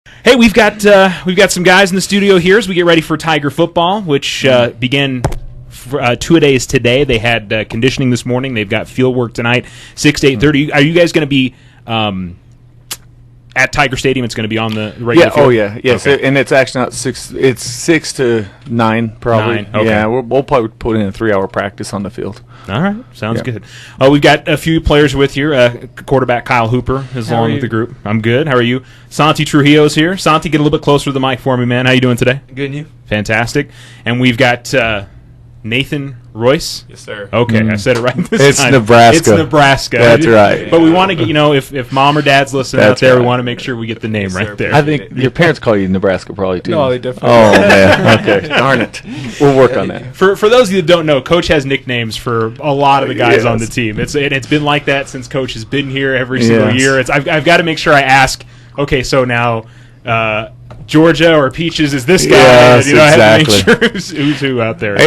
Hey, we've got some guys in the studio here as we get ready for Tiger football, which began 2-a-days today. They had conditioning this morning. They've got field work tonight, 6 to 8:30. Are you guys going to be at Tiger Stadium? It's going to be on the regular field? Oh, yeah. Yes, okay. And it's actually not 6. It's 6 to 9, probably. 9, okay. Yeah, we'll probably put in a 3-hour practice on the field. All right, sounds good. We've got a few players with here. Quarterback Kyle Hooper is along with the group. I'm good. How are you? Santi Trujillo is here. Santi, get a little bit closer to the mic for me, man. How you doing today? Good, and you? Fantastic. And we've got Nathan Royce. Yes, sir. Okay, I said it right this time. It's Nebraska. It's Nebraska. That's right. But we want to get, if mom or dad's listening out there, we want to make sure we get the name right there. I think your parents call you Nebraska probably, too. No, they definitely Oh, man. Okay. Darn it. We'll work on that. For those of you that don't know, Coach has nicknames for a lot of the guys on the team. It's been like that since Coach has been here every single year. I've got to make sure I ask, okay, so now Georgia or Peaches is this guy. Yes, I have to exactly. make sure who's who out there.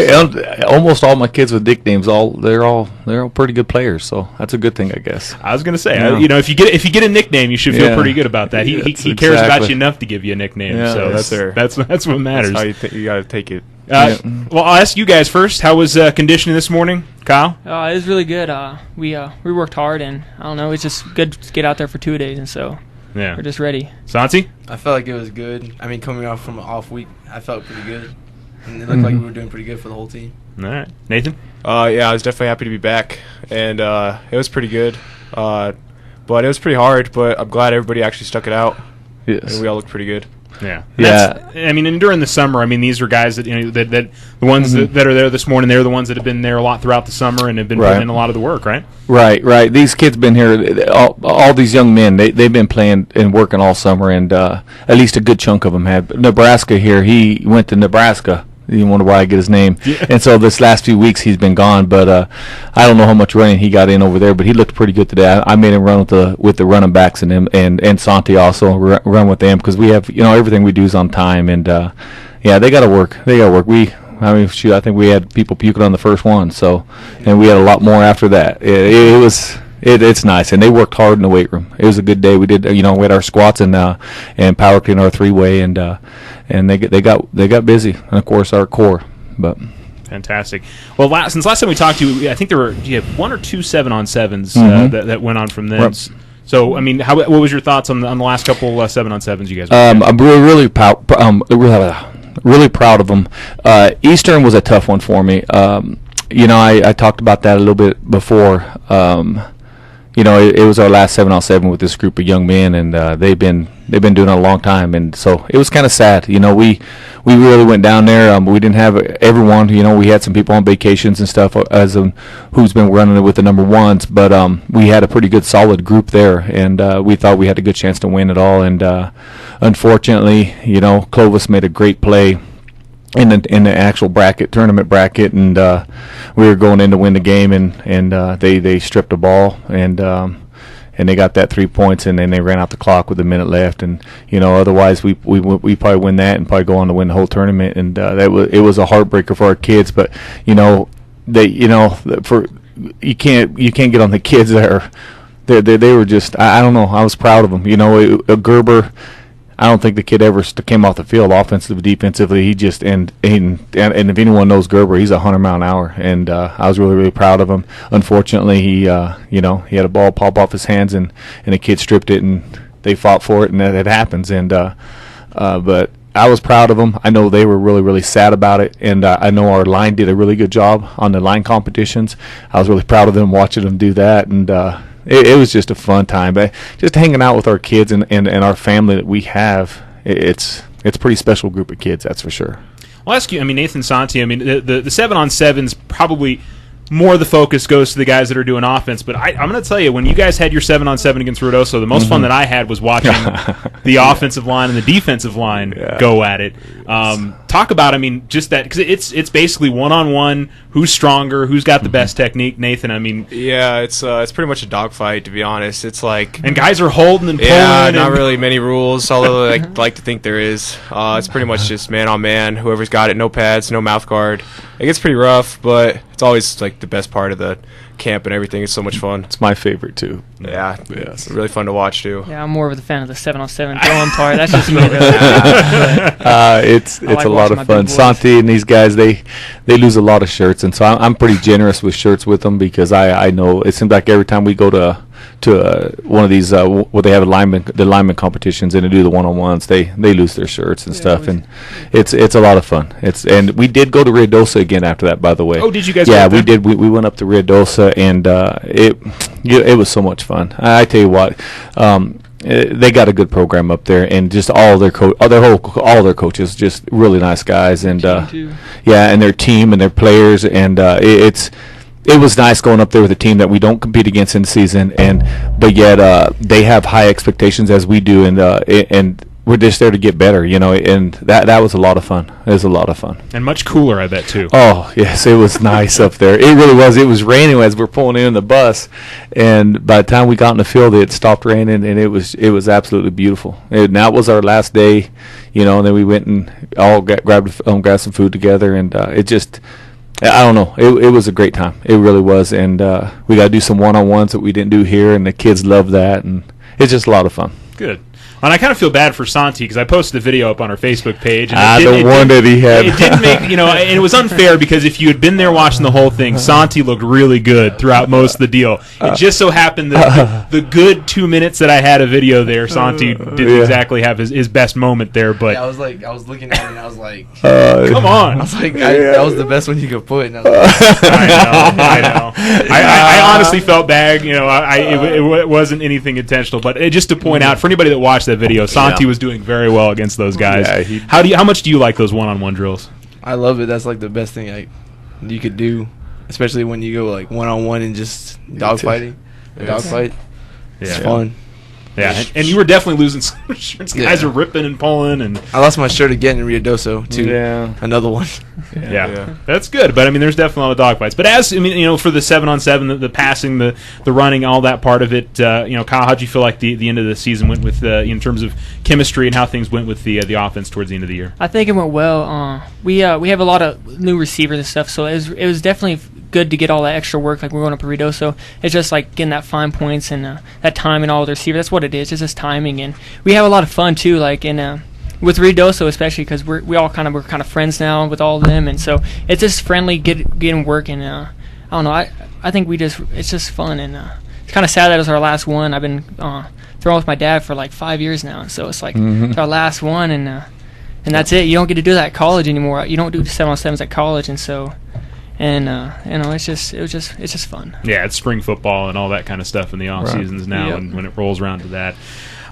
Almost all my kids with nicknames, they're all pretty good players, so that's a good thing, I guess. I was going to say, if you get a nickname, you should feel pretty good about that. He cares about you enough to give you a nickname, so that's what matters. That's how you got to take it. Well, I'll ask you guys first. How was conditioning this morning, Kyle? It was really good. We worked hard, and I don't know, it's just good to get out there for 2 days, and so we're just ready. Santi? I felt like it was good. I mean, coming off from an off week, I felt pretty good. And it looked like we were doing pretty good for the whole team. All right. Nathan? I was definitely happy to be back, and it was pretty good. But it was pretty hard, but I'm glad everybody actually stuck it out. Yes. And we all looked pretty good. Yeah. And during the summer, during the guys that the ones that are there this morning, they're the ones that have been there a lot throughout the summer and have been putting in a lot of the work, right? Right. These kids been here. All these young men, they've been playing and working all summer, and at least a good chunk of them have. Nebraska here, he went to Nebraska. You wonder why I get his name. Yeah. And so this last few weeks he's been gone, but I don't know how much running he got in over there, but he looked pretty good today. I made him run with the running backs and him and Santi also run with them because we have everything we do is on time, and they got to work. I think we had people puking on the first one, and we had a lot more after that. It's nice, and they worked hard in the weight room. It was a good day. We did, we had our squats and power clean our 3-way, and they got busy, and of course our core. But fantastic. Well, since last time we talked to you, I think you had 1 or 2 7-on-7s that went on from this. Right. So, what was your thoughts on the last couple 7-on-7s you guys? I'm really proud of them. Eastern was a tough one for me. I talked about that a little bit before. It was our last 7-on-7 with this group of young men, and they've been doing it a long time, and so it was kind of sad. We really went down there. We didn't have everyone. We had some people on vacations and stuff who's been running it with the number ones, but we had a pretty good solid group there, and we thought we had a good chance to win it all. And unfortunately, Clovis made a great play in the actual tournament bracket, and we were going in to win the game, and they stripped the ball, and they got that 3 points, and then they ran out the clock with a minute left, and otherwise we probably win that and probably go on to win the whole tournament, and it was a heartbreaker for our kids, but you can't get on the kids there. They were just, I don't know, I was proud of them. Gerber, I don't think the kid ever came off the field offensively, defensively. He just and if anyone knows Gerber, he's 100 mile an hour, and I was really, really proud of him. Unfortunately, he had a ball pop off his hands, and the kid stripped it, and they fought for it, and it happens. And but I was proud of them. I know they were really, really sad about it, and I know our line did a really good job on the line competitions. I was really proud of them watching them do that, and it was just a fun time. But just hanging out with our kids and our family that we have, it's a pretty special group of kids, that's for sure. I'll ask you, Nathan Santi, the 7-on-7s probably more of the focus goes to the guys that are doing offense. But I'm going to tell you, when you guys had your 7-on-7 against Ruidoso, the most fun that I had was watching the offensive line and the defensive line go at it. Talk about, just that, because it's basically one-on-one, who's stronger, who's got the best technique, Nathan. Yeah, it's pretty much a dogfight, to be honest. It's like, and guys are holding and pulling. Yeah, not really many rules, although I like to think there is. It's pretty much just man on man. Whoever's got it, no pads, no mouth guard. It gets pretty rough, but it's always like the best part of the camp and everything is so much fun. It's my favorite too. Yeah, Yes. it's really fun to watch too. Yeah, I'm more of a fan of the 7-on-7 throwing part. That's just me. Really. It's like a lot watching my of fun. big boys. Santi and these guys, they lose a lot of shirts, and so I'm pretty generous with shirts with them because I know it seems like every time we go to one of these where they have the lineman competitions and they do the one-on-ones, they lose their shirts and stuff, and it's a lot of fun. And we did go to Ruidoso again after that, by the way. Oh, did you guys? Yeah, go we up there? did. We went up to Ruidoso, and it was so much fun. I tell you what. They got a good program up there, and just all their coaches, just really nice guys, and and their team and their players, and it was nice going up there with a team that we don't compete against in the season, but yet they have high expectations as we do, and we're just there to get better, and that was a lot of fun. It was a lot of fun. And much cooler, I bet, too. Oh, yes, it was nice up there. It really was. It was raining as we're pulling in the bus, and by the time we got in the field, it stopped raining, and it was absolutely beautiful. And that was our last day, and then we went and all grabbed some food together, and it just, I don't know, it was a great time. It really was, and we got to do some one-on-ones that we didn't do here, and the kids loved that, and it's just a lot of fun. Good. And I kind of feel bad for Santi because I posted a video up on our Facebook page. And he had. It didn't make, and it was unfair because if you had been there watching the whole thing, Santi looked really good throughout most of the deal. It just so happened that the good 2 minutes that I had a video there, Santi didn't exactly have his best moment there. But yeah, I was looking at it and I was like, come on. I was like, that was the best one you could put. And I was like, I know. I honestly felt bad. It wasn't anything intentional, but just to point out for anybody that watched that video, Santi was doing very well against those guys. Yeah, how much do you like those one-on-one drills? I love it. That's like the best thing you could do, especially when you go like one-on-one and just dogfighting. Dogfight. It's fun. Yeah, and you were definitely losing some shirts. Guys are ripping and pulling, and I lost my shirt again in Ruidoso too. Yeah, another one. Yeah, that's good. But I mean, there's definitely a lot of dogfights. But for the 7-on-7, the passing, the running, all that part of it, Kyle, how'd you feel like the end of the season went with in terms of chemistry and how things went with the offense towards the end of the year? I think it went well. We have a lot of new receivers and stuff, so it was definitely good to get all that extra work. Like we're going up to Ruidoso, it's just like getting that fine points and that time and all the receivers. That's what it is. It's just timing, and we have a lot of fun too. Like with Ruidoso especially because we're kind of friends now with all of them, and so it's just friendly getting work. And I don't know. I think it's just fun, and it's kind of sad that it was our last one. I've been throwing with my dad for like 5 years now, and so it's like it's our last one, and that's it. You don't get to do that at college anymore. You don't do 7-on-7s at college, and so. And it's just fun. Yeah, it's spring football and all that kind of stuff in the off seasons now, and when it rolls around to that,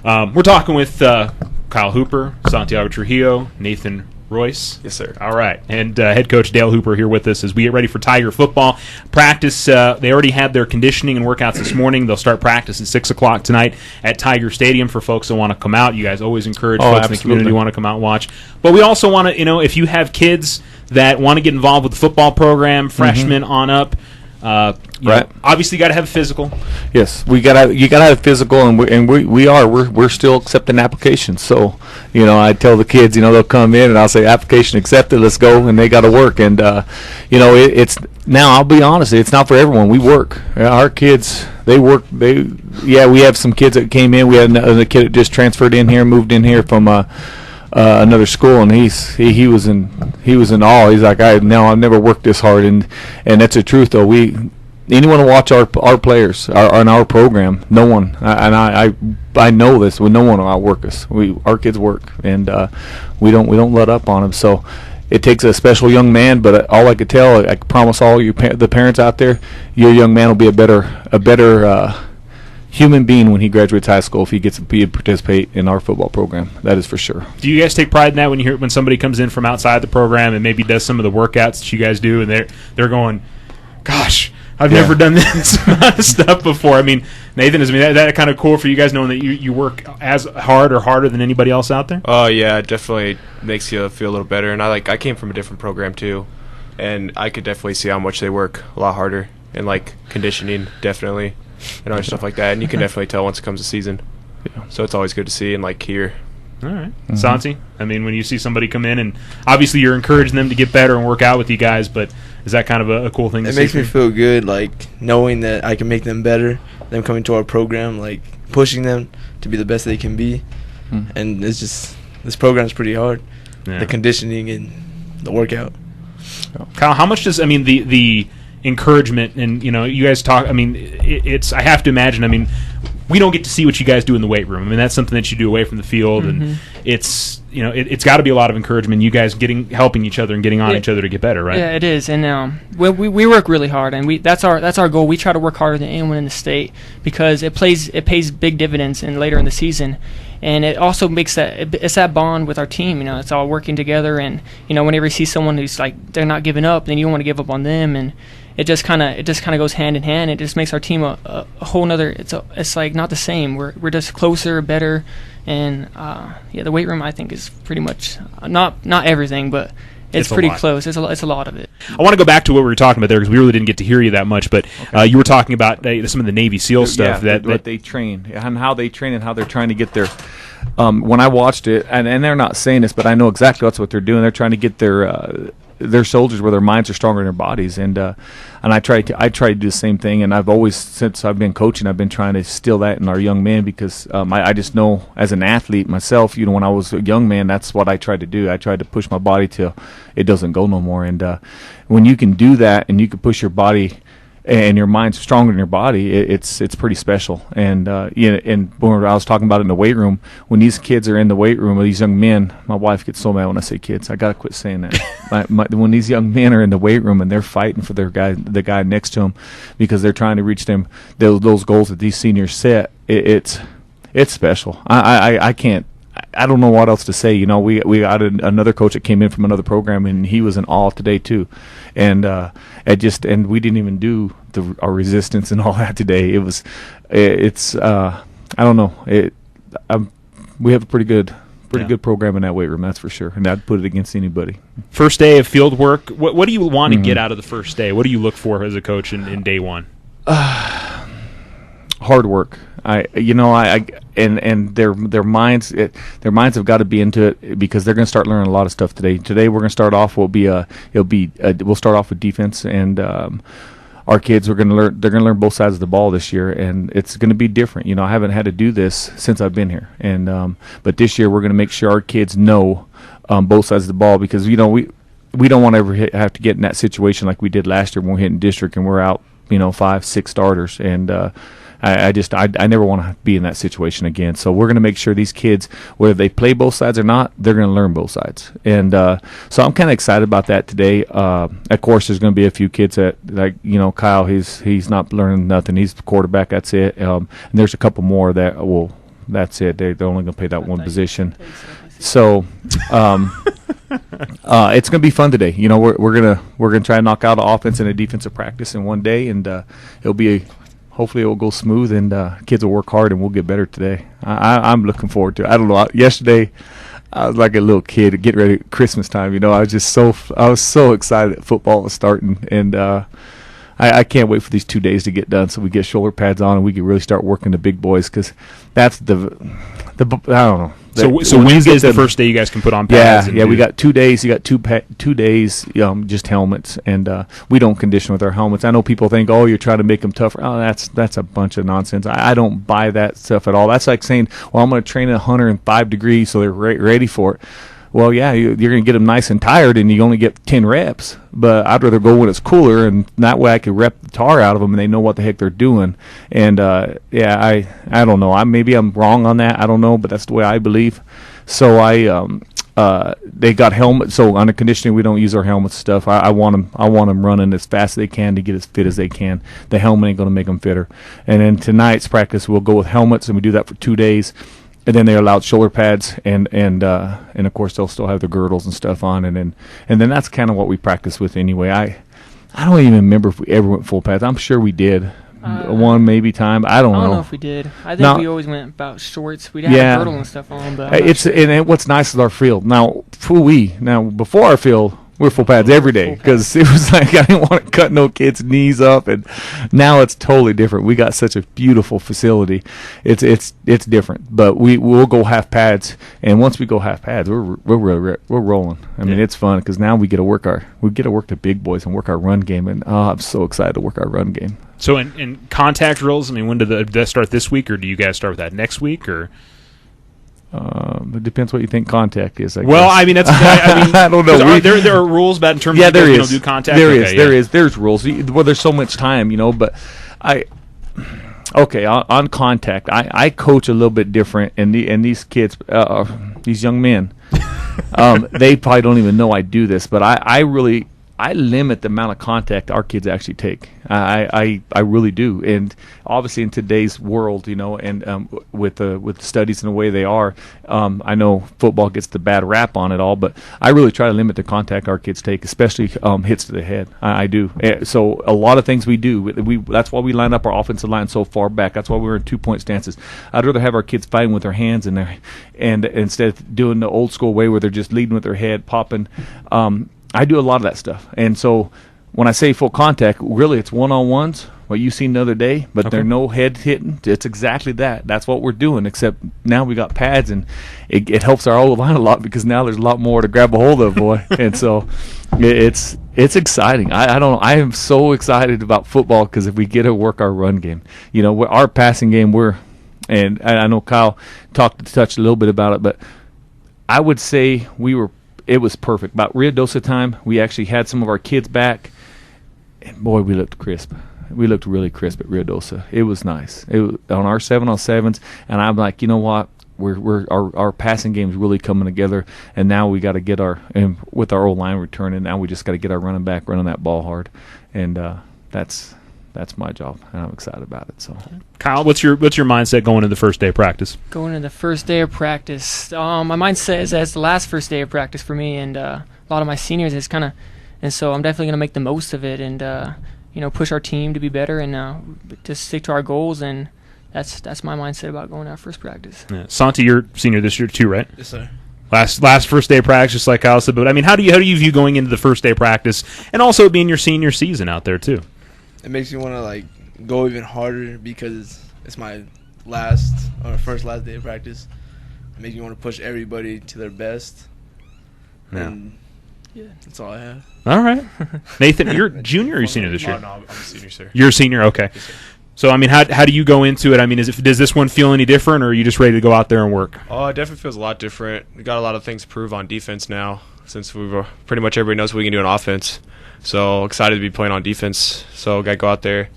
we're talking with Kyle Hooper, Santiago Trujillo, Nathan Royce. Yes, sir. All right, and head coach Dale Hooper here with us as we get ready for Tiger football practice. They already had their conditioning and workouts this morning. They'll start practice at 6:00 tonight at Tiger Stadium for folks that want to come out. You guys always encourage folks in the community who want to come out and watch. But we also want to, if you have kids that want to get involved with the football program, freshmen on up. Obviously, you got to have a physical. Yes, you gotta have a physical, and we're still accepting applications. So, I tell the kids, they'll come in, and I'll say application accepted, let's go, and they got to work. And it's now. I'll be honest, it's not for everyone. We work. Our kids, they work. We have some kids that came in. We had a kid that just transferred in here, moved in here from another school, and he was in awe. He's like, I've never worked this hard, and that's the truth though. Anyone to watch our players on our program, no one, and I know this. No one will outwork us. Our kids work, and we don't let up on them. So it takes a special young man. But all I could tell, I promise all the parents out there, your young man will be a better human being when he graduates high school if he gets to participate in our football program. That is for sure. Do you guys take pride in that when somebody comes in from outside the program and maybe does some of the workouts that you guys do, and they're going, gosh, I've never done this amount of stuff before. I mean, Nathan, is that kind of cool for you guys knowing that you work as hard or harder than anybody else out there? Oh yeah, it definitely makes you feel a little better. And I came from a different program too, and I could definitely see how much they work a lot harder and conditioning definitely. And other stuff like that, and you can definitely tell once it comes to season. Yeah. So it's always good to see and hear. All right. Santi, I mean, when you see somebody come in, and obviously you're encouraging them to get better and work out with you guys, but is that kind of a cool thing to see? It makes me feel good, like, knowing that I can make them better, them coming to our program, like, pushing them to be the best they can be. And it's just, this program's pretty hard. Yeah. The conditioning and the workout. Kyle, how much does, I mean, the encouragement, and, you know, you guys talk, I mean, it's, I have to imagine, I mean, we don't get to see what you guys do in the weight room. I mean, that's something that you do away from the field, and it's, you know, it's got to be a lot of encouragement. You guys helping each other and getting on each other to get better, right? Yeah, it is, and we work really hard, and that's our goal. We try to work harder than anyone in the state because it pays big dividends in later in the season, and it also makes it's that bond with our team. You know, it's all working together, and you know, whenever you see someone who's like they're not giving up, then you don't want to give up on them, and it just kind of goes hand in hand. It just makes our team a whole nother. It's like not the same. We're just closer, better, and the weight room I think is pretty much not everything, but it's pretty close. It's a lot of it. I want to go back to what we were talking about there because we really didn't get to hear you that much. But you were talking about some of the Navy SEAL stuff that they train and how they train and how they're trying to get their. When I watched it, and they're not saying this, but I know exactly that's what they're doing. They're trying to get their soldiers where their minds are stronger than their bodies, and I try to do the same thing. And I've always, since I've been coaching, I've been trying to instill that in our young men because I just know as an athlete myself, you know, when I was a young man, that's what I tried to do. I tried to push my body till it doesn't go no more. And when you can do that and you can push your body and your mind's stronger than your body, it's pretty special. And and when I was talking about it in the weight room, when these kids are in the weight room, or these young men, my wife gets so mad when I say kids. I gotta quit saying that. When these young men are in the weight room and they're fighting for the guy next to them, because they're trying to reach those goals that these seniors set, it's special. I can't. I don't know what else to say. You know, we got another coach that came in from another program, and he was in awe today too. And and we didn't even do our resistance and all that today. I don't know. We have a pretty good program in that weight room, that's for sure. And I'd put it against anybody. First day of field work. What do you want to get out of the first day? What do you look for as a coach in day one? Hard work. And their minds have got to be into it because they're going to start learning a lot of stuff today. Today we're going to start off. We'll start off with defense, and our kids are going to learn. They're going to learn both sides of the ball this year, and it's going to be different. You know, I haven't had to do this since I've been here, and but this year we're going to make sure our kids know both sides of the ball because you know we don't want to ever have to get in that situation like we did last year when we hit in district and we're out 5-6 starters and. I never want to be in that situation again. So we're going to make sure these kids, whether they play both sides or not, they're going to learn both sides. And so I'm kind of excited about that today. Of course, there's going to be a few kids that, like, Kyle, he's not learning nothing. He's the quarterback. That's it. And there's a couple more that, that's it. They're only going to play that one position. So it's going to be fun today. We're gonna try to knock out an offense and a defensive practice in one day, and it'll be hopefully it will go smooth, and kids will work hard, and we'll get better today. I'm looking forward to it. I don't know. Yesterday, I was like a little kid getting ready at Christmas time. I was so excited that football was starting, and I can't wait for these 2 days to get done so we get shoulder pads on and we can really start working the big boys because that's the I don't know. So Wednesday is the first day you guys can put on pads. Yeah. We got 2 days. You got 2 days, just helmets, and we don't condition with our helmets. I know people think, oh, you're trying to make them tougher. Oh, that's a bunch of nonsense. I don't buy that stuff at all. That's like saying, well, I'm going to train at 105 degrees so they're ready for it. Well, yeah, you're going to get them nice and tired, and you only get 10 reps. But I'd rather go when it's cooler, and that way I can rep the tar out of them, and they know what the heck they're doing. And I don't know. Maybe I'm wrong on that. I don't know, but that's the way I believe. So they got helmets. So on the conditioning, we don't use our helmets stuff. I want them running as fast as they can to get as fit as they can. The helmet ain't going to make them fitter. And then tonight's practice, we'll go with helmets, and we do that for 2 days. And then they're allowed shoulder pads, and of course they'll still have their girdles and stuff on, and then that's kind of what we practice with anyway. I don't even remember if we ever went full pads. I'm sure we did. One maybe time. I don't know. I don't know if we did. I think we always went about shorts. We'd have a girdle and stuff on. But what's nice is our field. Now before our field, We're full pads every day because it was like I didn't want to cut no kids' knees up, and now it's totally different. We got such a beautiful facility. It's different, but we'll go half pads, and once we go half pads, we're rolling. I mean, it's fun because now we get to work the big boys and work our run game, and I'm so excited to work our run game. So in contact drills, I mean, when do they start this week, or do you guys start with that next week, or? It depends what you think contact is. I mean, that's. I mean, I don't know. There are rules about in terms of there is. Do contact. There is. There's rules. Well, there's so much time, but on contact, I coach a little bit different, and these kids, these young men, they probably don't even know I do this, but I limit the amount of contact our kids actually take. I really do, and obviously in today's world, and with the studies and the way they are, I know football gets the bad rap on it all, but I really try to limit the contact our kids take, especially hits to the head. I do. So a lot of things we do. That's why we line up our offensive line so far back. That's why we're in 2-point stances. I'd rather have our kids fighting with their hands and instead of doing the old school way where they're just leading with their head, popping. I do a lot of that stuff. And so when I say full contact, really it's one-on-ones, what you seen the other day, but there's no head hitting. It's exactly that. That's what we're doing, except now we got pads, and it helps our old line a lot because now there's a lot more to grab a hold of, boy. And so it's exciting. I don't know. I am so excited about football because if we get to work our run game, our passing game, and I know Kyle touched a little bit about it, but I would say it was perfect. About Rio Dosa time, we actually had some of our kids back, and boy, we looked crisp. We looked really crisp at Rio Dosa. It was nice. It was on our 7-on-7s, and I'm like, you know what? Our passing game is really coming together, and now we got to get with our old line returning. Now we just got to get our running back running that ball hard, and that's my job, and I'm excited about it. So, Kyle, what's your mindset going into the first day of practice? Going into the first day of practice, my mindset is as the last first day of practice for me, and a lot of my seniors is and so I'm definitely gonna make the most of it, and push our team to be better, and just stick to our goals, and that's my mindset about going to our first practice. Yeah. Santi, you're senior this year too, right? Yes, sir. Last first day of practice, just like Kyle said. But I mean, how do you view going into the first day of practice, and also being your senior season out there too? It makes me want to go even harder because it's my first last day of practice. It makes me want to push everybody to their best. Yeah. And that's all I have. All right, Nathan, you're junior or you're senior this year? No, I'm a senior, sir. You're a senior, okay. Yes, sir. So I mean, how do you go into it? I mean, does this one feel any different, or are you just ready to go out there and work? Oh, it definitely feels a lot different. We got a lot of things to prove on defense now, since pretty much everybody knows what we can do on offense. So excited to be playing on defense. So got to go out there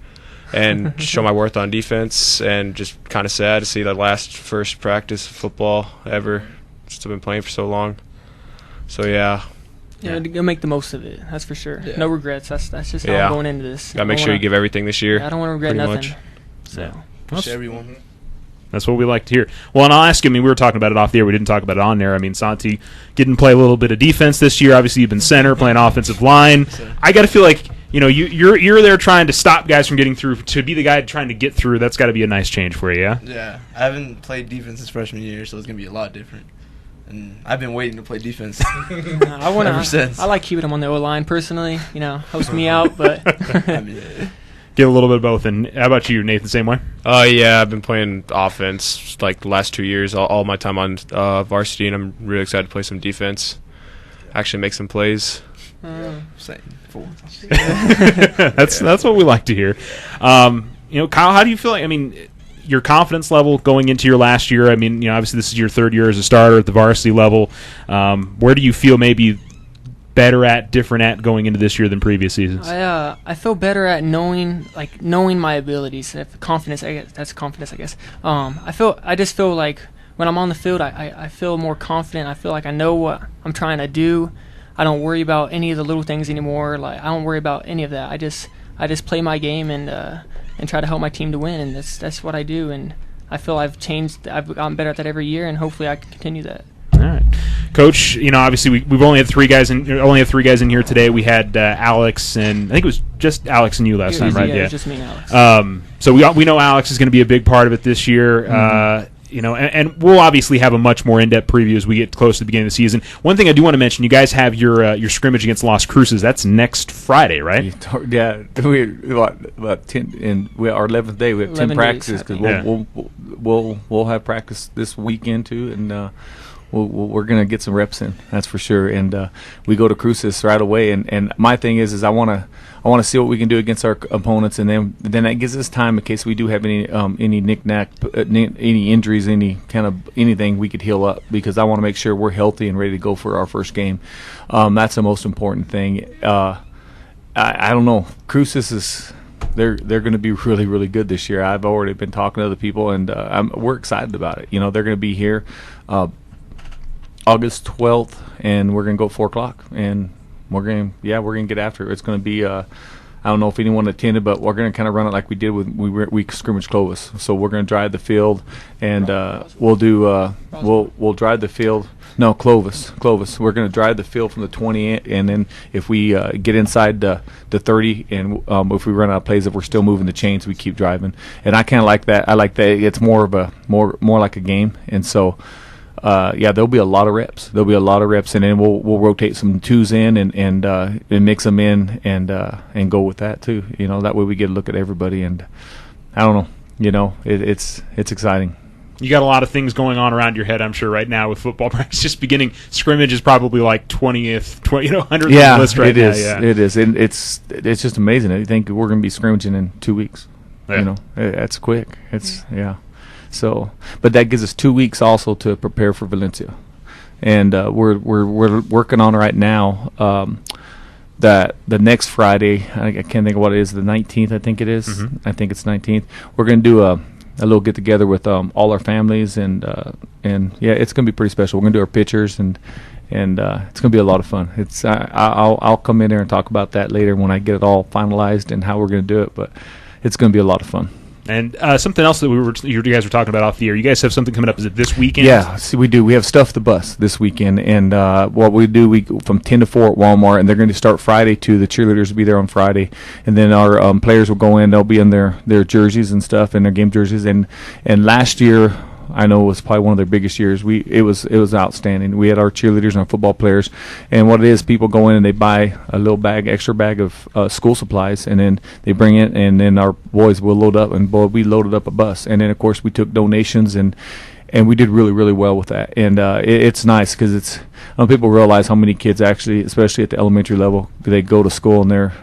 and show my worth on defense, and just kind of sad to see the first practice of football ever. Just been playing for so long. So yeah, to make the most of it. That's for sure. Yeah. No regrets. That's just how I'm going into this. Got to make sure you give everything this year. I don't want to regret nothing. Much. So push everyone. That's what we like to hear. Well, and I'll ask you, I mean, we were talking about it off the air. We didn't talk about it on there. I mean, Santi didn't play a little bit of defense this year. Obviously, you've been center, playing offensive line. I got to feel like, you're there trying to stop guys from getting through. To be the guy trying to get through, that's got to be a nice change for you, yeah? Yeah. I haven't played defense since freshman year, so it's going to be a lot different. And I've been waiting to play defense ever since. I like keeping him on the O-line personally. Helps me out, but... Get a little bit of both. And how about you, Nathan, same way? Yeah, I've been playing offense the last 2 years, all my time on varsity, and I'm really excited to play some defense, actually make some plays. That's what we like to hear. Kyle, how do you feel like, I mean, your confidence level going into your last year? I mean, obviously this is your third year as a starter at the varsity level. Where do you feel maybe different at going into this year than previous seasons? I feel better at knowing my abilities. Confidence, I guess. That's confidence, I guess. I just feel like when I'm on the field, I feel more confident. I feel like I know what I'm trying to do. I don't worry about any of the little things anymore. I don't worry about any of that. I just play my game and try to help my team to win, and that's what I do. And I feel I've changed. I've gotten better at that every year, and hopefully I can continue that. All right, Coach. Obviously we've only had three guys in here today. We had Alex, and I think it was just Alex and you last time, right? Yeah, it was just me and Alex. So we know Alex is going to be a big part of it this year. and we'll obviously have a much more in-depth preview as we get close to the beginning of the season. One thing I do want to mention, you guys have your scrimmage against Las Cruces. That's next Friday, right? Yeah, about 10, and our 11th day. We have 10 practices because we'll have practice this weekend too, and we're gonna get some reps in. That's for sure. And we go to Cruces right away. And my thing is I want to see what we can do against our opponents, and then that gives us time in case we do have any knick-knack, any injuries, any kind of anything we could heal up, because I want to make sure we're healthy and ready to go for our first game. That's the most important thing. I don't know. Cruces is they're going to be really, really good this year. I've already been talking to other people, and we're excited about it. They're going to be here August 12th, and we're going to go at 4 o'clock, and we're going to get after it. It's going to be I don't know if anyone attended, but we're going to kind of run it like we did when we scrimmaged Clovis. So we're going to drive the field, and we'll drive the field. No, Clovis. We're going to drive the field from the 20, and then if we get inside the 30, and if we run out of plays, if we're still moving the chains, we keep driving. And I kind of like that. I like that. It's more like a game, and so. There'll be a lot of reps. And then we'll rotate some twos in and mix them in and go with that too. That way we get a look at everybody. And I don't know. It's exciting. You got a lot of things going on around your head, I'm sure, right now with football practice. Just beginning, scrimmage is probably like 100th on the list right now. Yeah, it is. And it's just amazing. I think we're going to be scrimmaging in 2 weeks. Yeah. That's quick. So, but that gives us 2 weeks also to prepare for Valencia, and we're working on right now. That the next Friday, I can't think of what it is. The 19th, I think it is. Mm-hmm. I think it's 19th. We're going to do a little get together with all our families, and it's going to be pretty special. We're going to do our pictures, and it's going to be a lot of fun. I'll come in there and talk about that later when I get it all finalized and how we're going to do it. But it's going to be a lot of fun. And something else that you guys were talking about off the air. You guys have something coming up. Is it this weekend? Yeah, see, we do. We have Stuff the Bus this weekend, and what we do, we go from 10 to 4 at Walmart, and they're going to start Friday too. The cheerleaders will be there on Friday, and then our players will go in. They'll be in their jerseys and stuff, and their game jerseys. And last year, I know it was probably one of their biggest years. It was outstanding. We had our cheerleaders and our football players, and what it is, people go in and they buy a little extra bag of school supplies, and then they bring it, and then our boys will load up, and we loaded up a bus, and then of course we took donations, and we did really, really well with that. And it's nice because I don't know, people realize how many kids actually, especially at the elementary level, they go to school and they're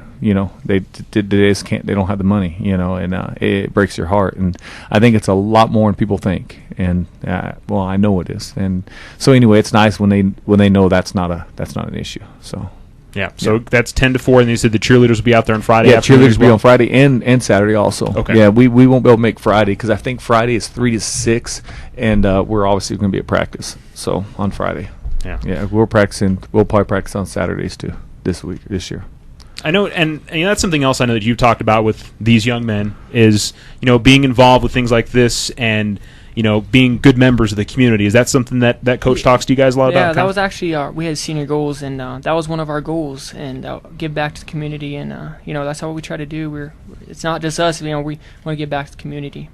they just can't. They don't have the money, and it breaks your heart. And I think it's a lot more than people think. And I know it is. And so anyway, it's nice when they know that's not an issue. So yeah. So that's 10 to 4, and you said the cheerleaders will be out there on Friday. Yeah, cheerleaders will be on Friday and Saturday also. Okay. Yeah, we won't be able to make Friday because I think Friday is 3 to 6, and we're obviously going to be at practice. So on Friday. Yeah. We're practicing. We'll probably practice on Saturdays too this year. I know, and that's something else I know that you've talked about with these young men is, being involved with things like this and, being good members of the community. Is that something that Coach talks to you guys a lot about? Yeah, that was actually we had senior goals, and that was one of our goals, and give back to the community, and, that's what we try to do. It's not just us, we want to give back to the community.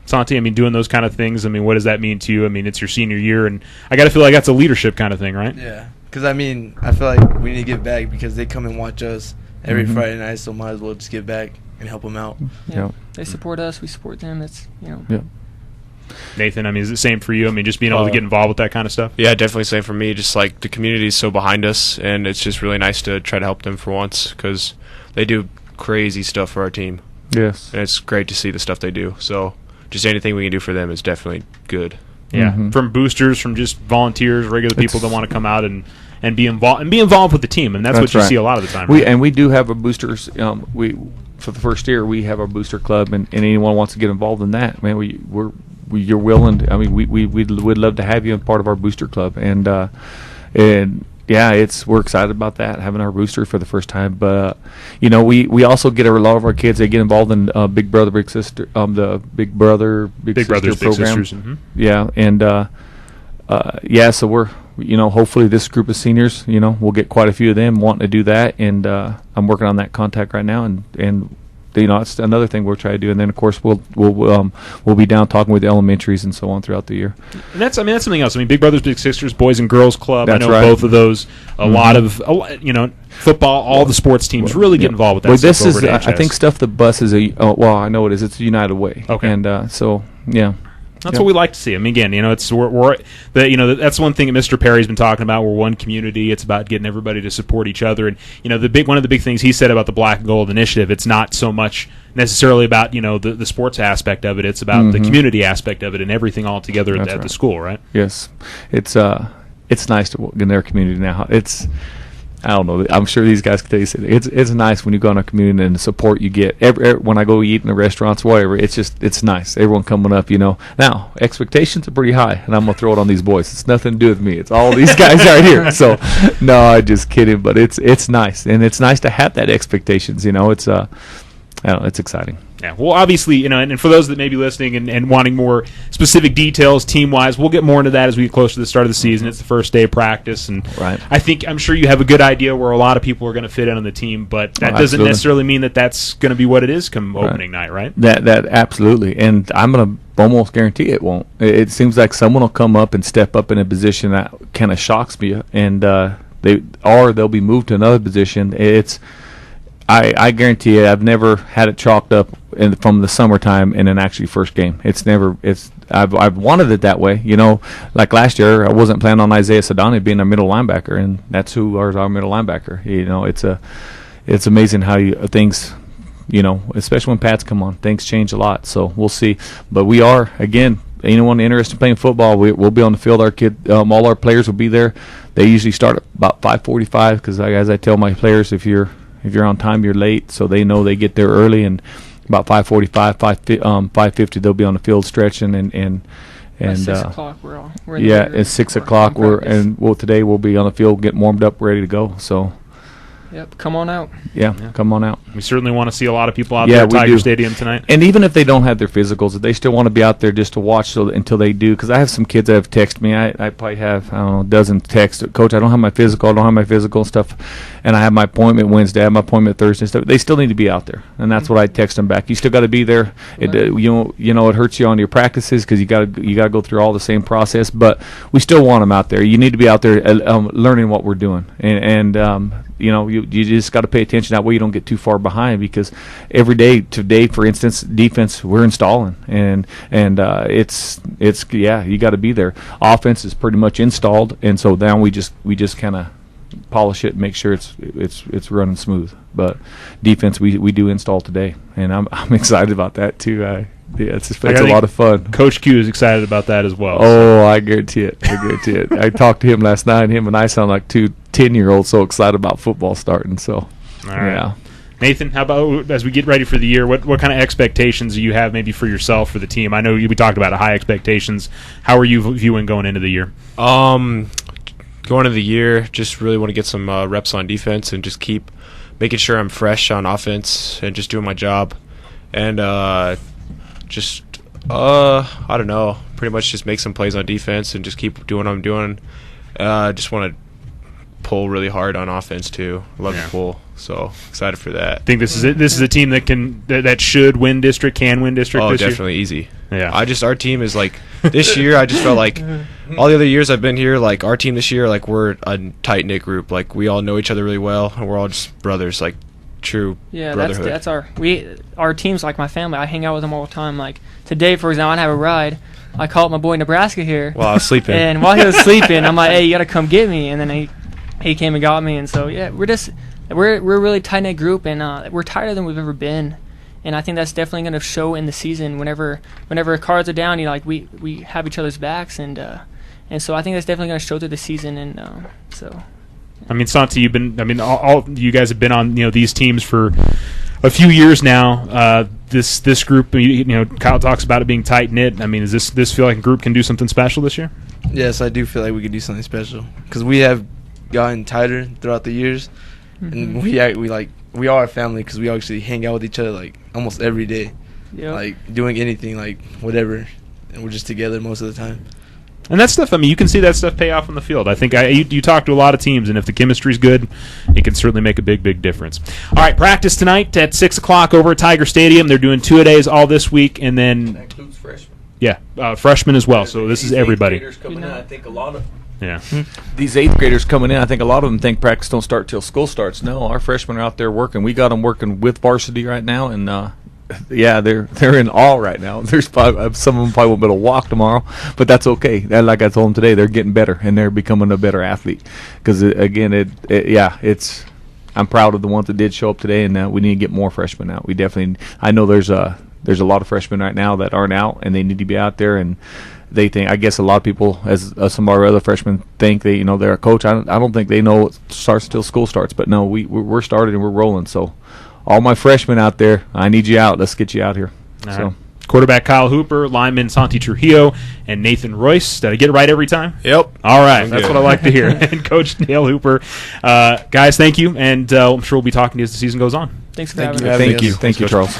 Santi, doing those kind of things, what does that mean to you? It's your senior year, and I got to feel like that's a leadership kind of thing, right? Yeah, because, I feel like we need to give back because they come and watch us every Friday night, so might as well just give back and help them out. Yeah. They support us, we support them. It's, Yeah. Nathan, is it the same for you? Just being able to get involved with that kind of stuff? Yeah, definitely same for me. Just like the community is so behind us, and it's just really nice to try to help them for once because they do crazy stuff for our team. Yes. And it's great to see the stuff they do. So just anything we can do for them is definitely good. Yeah, from boosters, from just volunteers, regular people that want to come out and be involved with the team, and that's what you see a lot of the time. We do have a boosters. For the first year we have our booster club, and anyone wants to get involved in that, man, you're willing. We'd love to have you in part of our booster club, and yeah, we're excited about that, having our booster for the first time. But we also get a lot of our kids. They get involved in Big Brother Big Sister, the Big Brother Big Sister program. Big Sisters, Yeah, and so we're hopefully this group of seniors, we'll get quite a few of them wanting to do that, and I'm working on that contact right now, and it's another thing we'll try to do. And then of course we'll be down talking with the elementaries and so on throughout the year. And that's something else. I mean, Big Brothers Big Sisters, Boys and Girls Club. That's I know right. both of those. A lot of football. All the sports teams really get involved with that. Well, stuff this is over at I think HS. stuff the bus is I know it is. It's a United Way. Okay. And so yeah. That's what we like to see. I mean, again, that's one thing that Mr. Perry's been talking about. We're one community. It's about getting everybody to support each other. And one of the big things he said about the Black and Gold Initiative. It's not so much necessarily about the sports aspect of it. It's about the community aspect of it and everything all together at the school, right? Yes, it's nice to work in their community now. I don't know. I'm sure these guys can tell you. It's nice when you go in a community and the support you get. When I go eat in the restaurants, whatever, it's nice. Everyone coming up, Now expectations are pretty high, and I'm gonna throw it on these boys. It's nothing to do with me. It's all these guys right here. So, no, I'm just kidding. But it's nice, and it's nice to have that expectations. It's exciting. Yeah, well, obviously, and for those that may be listening and wanting more specific details team-wise, we'll get more into that as we get closer to the start of the season. It's the first day of practice, and right. I'm sure you have a good idea where a lot of people are going to fit in on the team, but that doesn't necessarily mean that that's going to be what it is come opening night, right? That absolutely, and I'm going to almost guarantee it won't. It seems like someone will come up and step up in a position that kind of shocks me, and they'll be moved to another position. I guarantee you, I've never had it chalked up from the summertime in an actually first game. I've wanted it that way. Like last year, I wasn't planning on Isaiah Sadani being our middle linebacker, and that's who is our middle linebacker. It's amazing how things, especially when pads come on, things change a lot. So we'll see. But we are, again, anyone interested in playing football, we'll be on the field. All our players will be there. They usually start at about 5:45 because, as I tell my players, if you're on time, you're late, so they know they get there early. And about 5:45, 5:50, they'll be on the field stretching and 6 o'clock. We're in it's 6 o'clock. Today we'll be on the field, getting warmed up, ready to go. So. Yep, come on out. Yeah, come on out. We certainly want to see a lot of people out there at Tiger Stadium tonight. And even if they don't have their physicals, they still want to be out there just to watch until they do. Because I have some kids that have texted me. I probably have, a dozen texts. Coach, I don't have my physical. and stuff. And I have my appointment Wednesday. I have my appointment Thursday and stuff. They still need to be out there. And that's what I text them back. You still got to be there. It hurts you on your practices because you got to go through all the same process. But we still want them out there. You need to be out there learning what we're doing. You just got to pay attention. That way you don't get too far behind, because every day today, for instance, defense, we're installing, and you got to be there. Offense is pretty much installed, and so now we just kind of polish it and make sure it's running smooth. But defense, we do install today, and I'm excited about that too. It's a lot of fun. Coach Q is excited about that as well. Oh, I guarantee it. I talked to him last night. Him and I sound like two 10-year-olds so excited about football starting. So, all right. Yeah. Nathan, how about as we get ready for the year, what kind of expectations do you have maybe for yourself, for the team? I know we talked about high expectations. How are you viewing going into the year? Going into the year, just really want to get some reps on defense and just keep making sure I'm fresh on offense and just doing my job. And I don't know, pretty much just make some plays on defense and just keep doing what I'm doing. Just want to pull really hard on offense too. Love to pull, so excited for that. I think this is it. This is a team that should win district, can win district. Oh, this definitely year. Easy. Yeah, our team is like this year. I just felt like all the other years I've been here, like our team this year, like we're a tight knit group. Like we all know each other really well, and we're all just brothers. Like true brotherhood. That's our team's like my family. I hang out with them all the time. Like today, for example, I have a ride. I called my boy Nebraska here while I was sleeping, and while he was sleeping, I'm like, "Hey, you gotta come get me." And then he came and got me, and so we're a really tight knit group, and we're tighter than we've ever been. And I think that's definitely going to show in the season. Whenever cards are down, we have each other's backs, and so I think that's definitely going to show through the season. And so. I mean, Santi, all you guys have been on these teams for a few years now. This group, Kyle talks about it being tight knit. I mean, does this feel like a group can do something special this year? Yes, I do feel like we could do something special because we have gotten tighter throughout the years, and we are a family because we actually hang out with each other like almost every day, like doing anything, like whatever, and we're just together most of the time. And that stuff, I mean, you can see that stuff pay off on the field. I think you talk to a lot of teams, and if the chemistry's good, it can certainly make a big, big difference. All right, practice tonight at 6 o'clock over at Tiger Stadium. They're doing 2-a-days all this week, and then That includes freshmen. freshmen as well. So this is everybody. I think a lot of Yeah. these 8th graders coming in, I think a lot of them think practice don't start till school starts. No, our freshmen are out there working. We got them working with varsity right now, and yeah, they're in awe right now. There's probably, some of them probably won't be able to walk tomorrow, but that's okay. Like I told them today, they're getting better and they're becoming a better athlete. Because again, it's. I'm proud of the ones that did show up today, and we need to get more freshmen out. We definitely. I know there's a lot of freshmen right now that aren't out, and they need to be out there. And they think, I guess, a lot of people, as some of our other freshmen think they're a coach. I don't think they know it starts until school starts. But no, we're started and we're rolling. So. All my freshmen out there, I need you out. Let's get you out here. All right. Quarterback Kyle Hooper, lineman Santi Trujillo, and Nathan Royce. Did I get it right every time? Yep. All right. That's what I like to hear. And Coach Dale Hooper. Guys, thank you. And I'm sure we'll be talking to you as the season goes on. Thanks for having you. us. Thank you. Thank you, Charles.